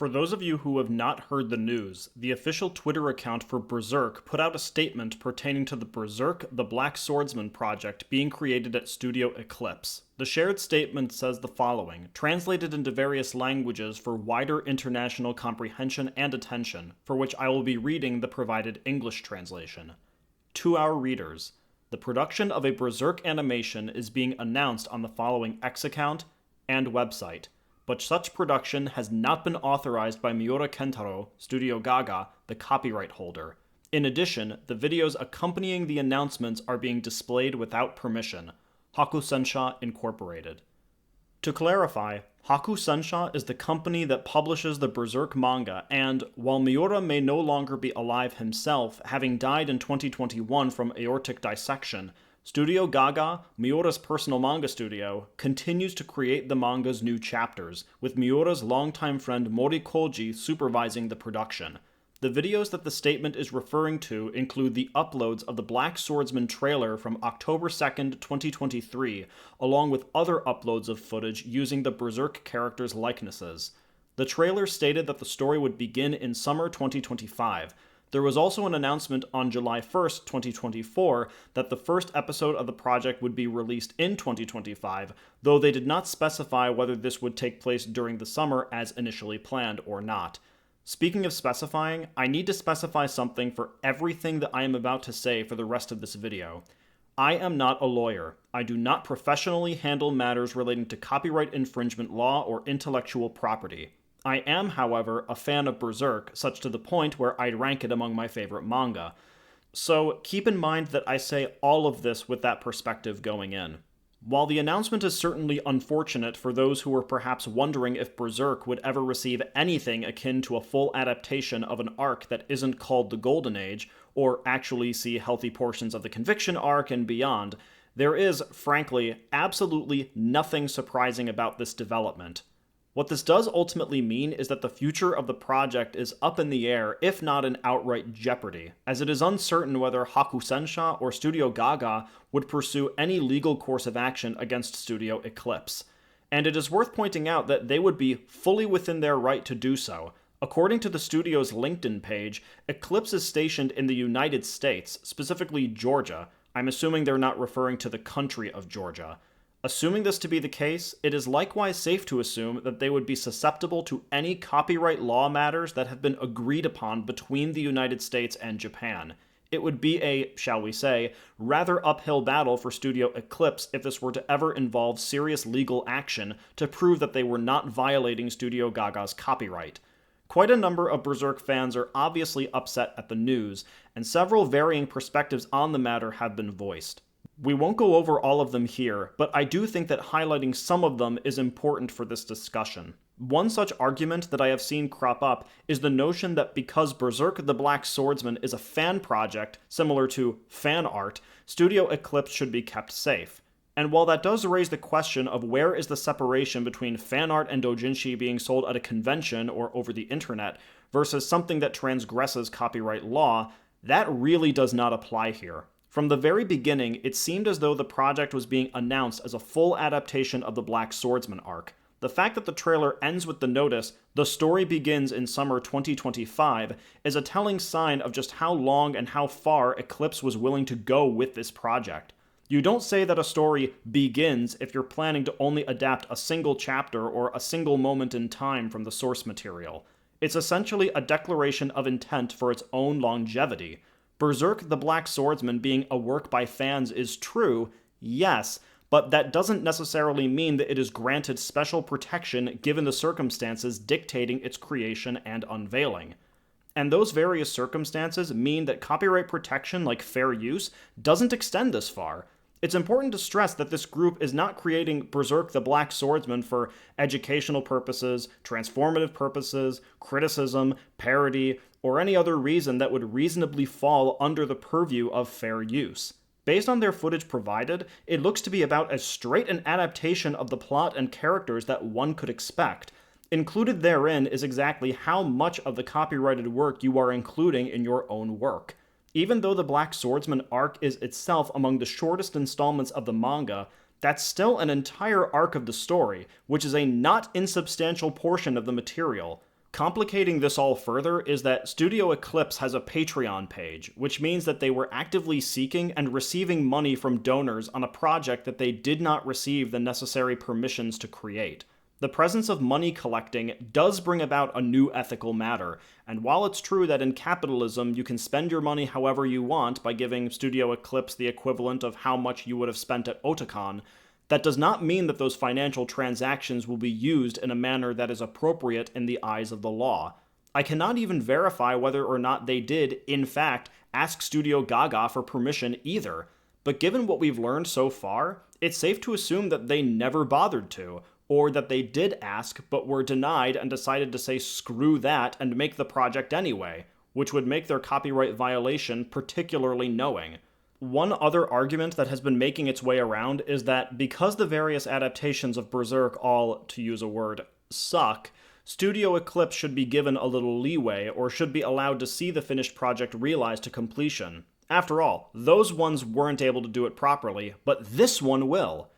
For those of you who have not heard the news, the official Twitter account for Berserk put out a statement pertaining to the Berserk the Black Swordsman project being created at Studio Eclypse. The shared statement says the following, translated into various languages for wider international comprehension and attention, for which I will be reading the provided English translation. To our readers, the production of a Berserk animation is being announced on the following X account and website, but such production has not been authorized by Miura Kentaro, Studio Gaga, the copyright holder. In addition, the videos accompanying the announcements are being displayed without permission. Hakusensha Incorporated. To clarify, Hakusensha is the company that publishes the Berserk manga, and while Miura may no longer be alive himself, having died in 2021 from aortic dissection, Studio Gaga, Miura's personal manga studio, continues to create the manga's new chapters, with Miura's longtime friend Mori Koji supervising the production. The videos that the statement is referring to include the uploads of the Black Swordsman trailer from October 2nd, 2023, along with other uploads of footage using the Berserk characters' likenesses. The trailer stated that the story would begin in summer 2025. There was also an announcement on July 1st, 2024, that the first episode of the project would be released in 2025, though they did not specify whether this would take place during the summer as initially planned or not. Speaking of specifying, I need to specify something for everything that I am about to say for the rest of this video. I am not a lawyer. I do not professionally handle matters relating to copyright infringement law or intellectual property. I am, however, a fan of Berserk, such to the point where I'd rank it among my favorite manga. So keep in mind that I say all of this with that perspective going in. While the announcement is certainly unfortunate for those who were perhaps wondering if Berserk would ever receive anything akin to a full adaptation of an arc that isn't called the Golden Age, or actually see healthy portions of the Conviction arc and beyond, there is, frankly, absolutely nothing surprising about this development. What this does ultimately mean is that the future of the project is up in the air, if not in outright jeopardy, as it is uncertain whether Hakusensha or Studio Gaga would pursue any legal course of action against Studio Eclypse. And it is worth pointing out that they would be fully within their right to do so. According to the studio's LinkedIn page, Eclypse is stationed in the United States, specifically Georgia. I'm assuming they're not referring to the country of Georgia. Assuming this to be the case, it is likewise safe to assume that they would be susceptible to any copyright law matters that have been agreed upon between the United States and Japan. It would be a, shall we say, rather uphill battle for Studio Eclypse if this were to ever involve serious legal action to prove that they were not violating Studio Gaga's copyright. Quite a number of Berserk fans are obviously upset at the news, and several varying perspectives on the matter have been voiced. We won't go over all of them here, but I do think that highlighting some of them is important for this discussion. One such argument that I have seen crop up is the notion that because Berserk the Black Swordsman is a fan project, similar to fan art, Studio Eclypse should be kept safe. And while that does raise the question of where is the separation between fan art and doujinshi being sold at a convention or over the internet versus something that transgresses copyright law, that really does not apply here. From the very beginning, it seemed as though the project was being announced as a full adaptation of the Black Swordsman arc. The fact that the trailer ends with the notice, "The story begins in summer 2025, is a telling sign of just how long and how far Eclypse was willing to go with this project. You don't say that a story begins if you're planning to only adapt a single chapter or a single moment in time from the source material. It's essentially a declaration of intent for its own longevity. Berserk the Black Swordsman being a work by fans is true, yes, but that doesn't necessarily mean that it is granted special protection given the circumstances dictating its creation and unveiling. And those various circumstances mean that copyright protection, like fair use, doesn't extend this far. It's important to stress that this group is not creating Berserk the Black Swordsman for educational purposes, transformative purposes, criticism, parody, or any other reason that would reasonably fall under the purview of fair use. Based on their footage provided, it looks to be about as straight an adaptation of the plot and characters that one could expect. Included therein is exactly how much of the copyrighted work you are including in your own work. Even though the Black Swordsman arc is itself among the shortest installments of the manga, that's still an entire arc of the story, which is a not insubstantial portion of the material. Complicating this all further is that Studio Eclypse has a Patreon page, which means that they were actively seeking and receiving money from donors on a project that they did not receive the necessary permissions to create. The presence of money collecting does bring about a new ethical matter, and while it's true that in capitalism you can spend your money however you want by giving Studio Eclypse the equivalent of how much you would have spent at Otakon, that does not mean that those financial transactions will be used in a manner that is appropriate in the eyes of the law. I cannot even verify whether or not they did, in fact, ask Studio Gaga for permission either, but given what we've learned so far, it's safe to assume that they never bothered to, or that they did ask but were denied and decided to say screw that and make the project anyway, which would make their copyright violation particularly knowing. One other argument that has been making its way around is that because the various adaptations of Berserk all, to use a word, suck, Studio Eclypse should be given a little leeway or should be allowed to see the finished project realized to completion. After all, those ones weren't able to do it properly, but this one will.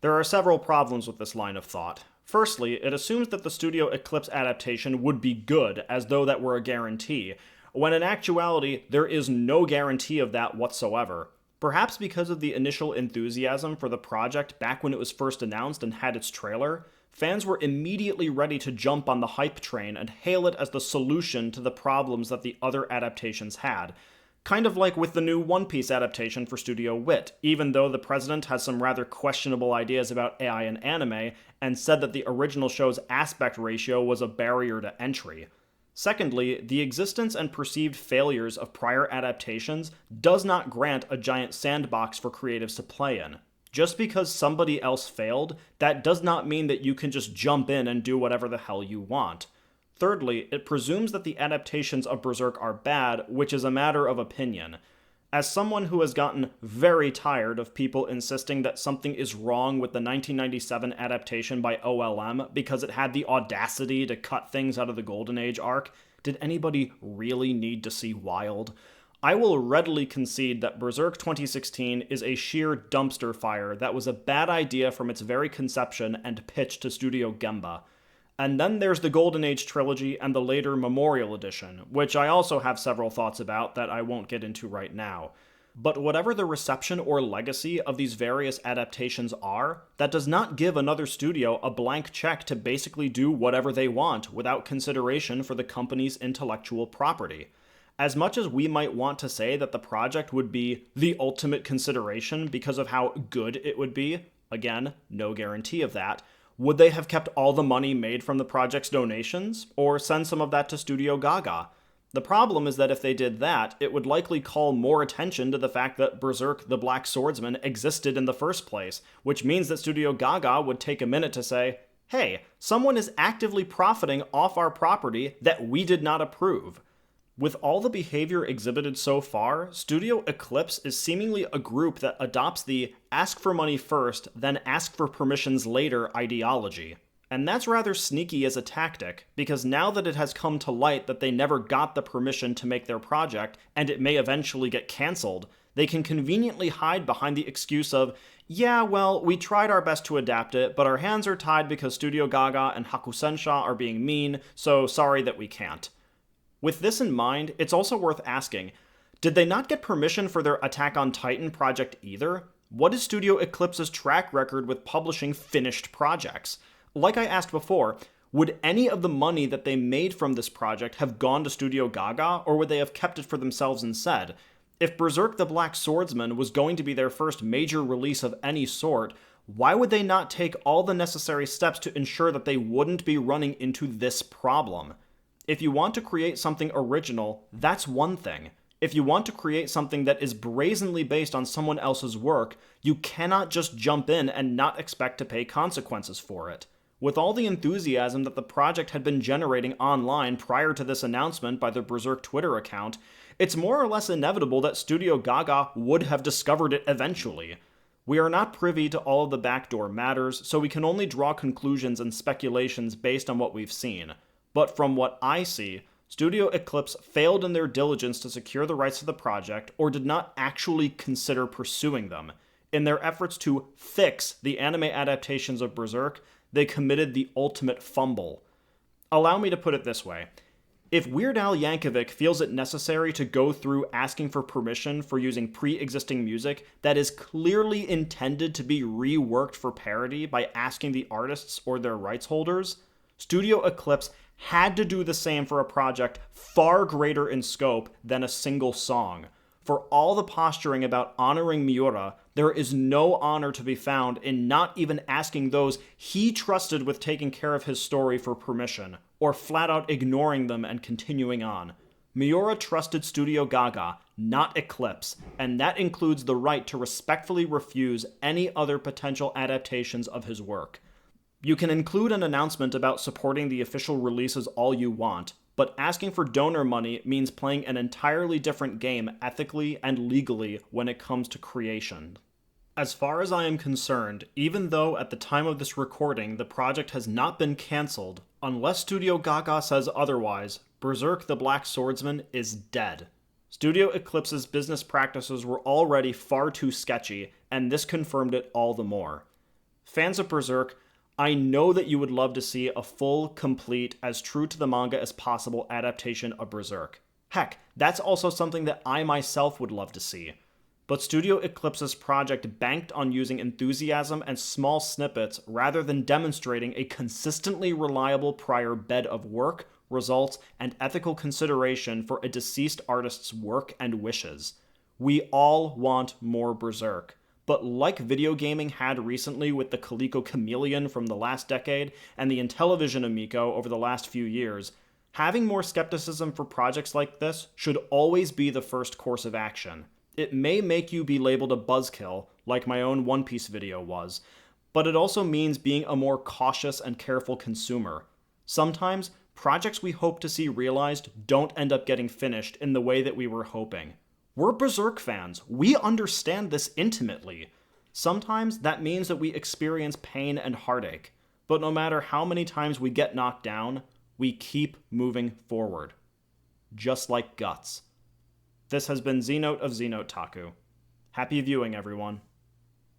There are several problems with this line of thought. Firstly, it assumes that the Studio Eclypse adaptation would be good, as though that were a guarantee, when in actuality, there is no guarantee of that whatsoever. Perhaps because of the initial enthusiasm for the project back when it was first announced and had its trailer, fans were immediately ready to jump on the hype train and hail it as the solution to the problems that the other adaptations had. Kind of like with the new One Piece adaptation for Studio Wit, even though the president has some rather questionable ideas about AI in anime, and said that the original show's aspect ratio was a barrier to entry. Secondly, the existence and perceived failures of prior adaptations does not grant a giant sandbox for creatives to play in. Just because somebody else failed, that does not mean that you can just jump in and do whatever the hell you want. Thirdly, it presumes that the adaptations of Berserk are bad, which is a matter of opinion. As someone who has gotten very tired of people insisting that something is wrong with the 1997 adaptation by OLM because it had the audacity to cut things out of the Golden Age arc, did anybody really need to see Wild? I will readily concede that Berserk 2016 is a sheer dumpster fire that was a bad idea from its very conception and pitch to Studio Gemba. And then there's the Golden Age trilogy and the later Memorial Edition, which I also have several thoughts about that I won't get into right now. But whatever the reception or legacy of these various adaptations are, that does not give another studio a blank check to basically do whatever they want without consideration for the company's intellectual property. As much as we might want to say that the project would be the ultimate consideration because of how good it would be, again, no guarantee of that, would they have kept all the money made from the project's donations, or send some of that to Studio Gaga? The problem is that if they did that, it would likely call more attention to the fact that Berserk the Black Swordsman existed in the first place, which means that Studio Gaga would take a minute to say, hey, someone is actively profiting off our property that we did not approve. With all the behavior exhibited so far, Studio Eclypse is seemingly a group that adopts the ask for money first, then ask for permissions later ideology. And that's rather sneaky as a tactic, because now that it has come to light that they never got the permission to make their project, and it may eventually get cancelled, they can conveniently hide behind the excuse of, yeah, well, we tried our best to adapt it, but our hands are tied because Studio Gaga and Hakusensha are being mean, so sorry that we can't. With this in mind, it's also worth asking, did they not get permission for their Attack on Titan project either? What is Studio Eclypse's track record with publishing finished projects? Like I asked before, would any of the money that they made from this project have gone to Studio Gaga, or would they have kept it for themselves instead? If Berserk the Black Swordsman was going to be their first major release of any sort, why would they not take all the necessary steps to ensure that they wouldn't be running into this problem? If you want to create something original, that's one thing. If you want to create something that is brazenly based on someone else's work, you cannot just jump in and not expect to pay consequences for it. With all the enthusiasm that the project had been generating online prior to this announcement by the Berserk Twitter account, it's more or less inevitable that Studio Gaga would have discovered it eventually. We are not privy to all of the backdoor matters, so we can only draw conclusions and speculations based on what we've seen. But from what I see, Studio Eclypse failed in their diligence to secure the rights to the project or did not actually consider pursuing them. In their efforts to fix the anime adaptations of Berserk, they committed the ultimate fumble. Allow me to put it this way. If Weird Al Yankovic feels it necessary to go through asking for permission for using pre-existing music that is clearly intended to be reworked for parody by asking the artists or their rights holders, Studio Eclypse had to do the same for a project far greater in scope than a single song. For all the posturing about honoring Miura, there is no honor to be found in not even asking those he trusted with taking care of his story for permission, or flat out ignoring them and continuing on. Miura trusted Studio Gaga, not Eclypse, and that includes the right to respectfully refuse any other potential adaptations of his work. You can include an announcement about supporting the official releases all you want, but asking for donor money means playing an entirely different game ethically and legally when it comes to creation. As far as I am concerned, even though at the time of this recording the project has not been cancelled, unless Studio Gaga says otherwise, Berserk the Black Swordsman is dead. Studio Eclypse's business practices were already far too sketchy, and this confirmed it all the more. Fans of Berserk, I know that you would love to see a full, complete, as true to the manga as possible adaptation of Berserk. Heck, that's also something that I myself would love to see. But Studio Eclypse's project banked on using enthusiasm and small snippets rather than demonstrating a consistently reliable prior bed of work, results, and ethical consideration for a deceased artist's work and wishes. We all want more Berserk. But like video gaming had recently with the Coleco Chameleon from the last decade and the Intellivision Amico over the last few years, having more skepticism for projects like this should always be the first course of action. It may make you be labeled a buzzkill, like my own One Piece video was, but it also means being a more cautious and careful consumer. Sometimes, projects we hope to see realized don't end up getting finished in the way that we were hoping. We're Berserk fans. We understand this intimately. Sometimes that means that we experience pain and heartache, but no matter how many times we get knocked down, we keep moving forward. Just like guts. This has been ZNote of ZNoteTaku. Happy viewing, everyone.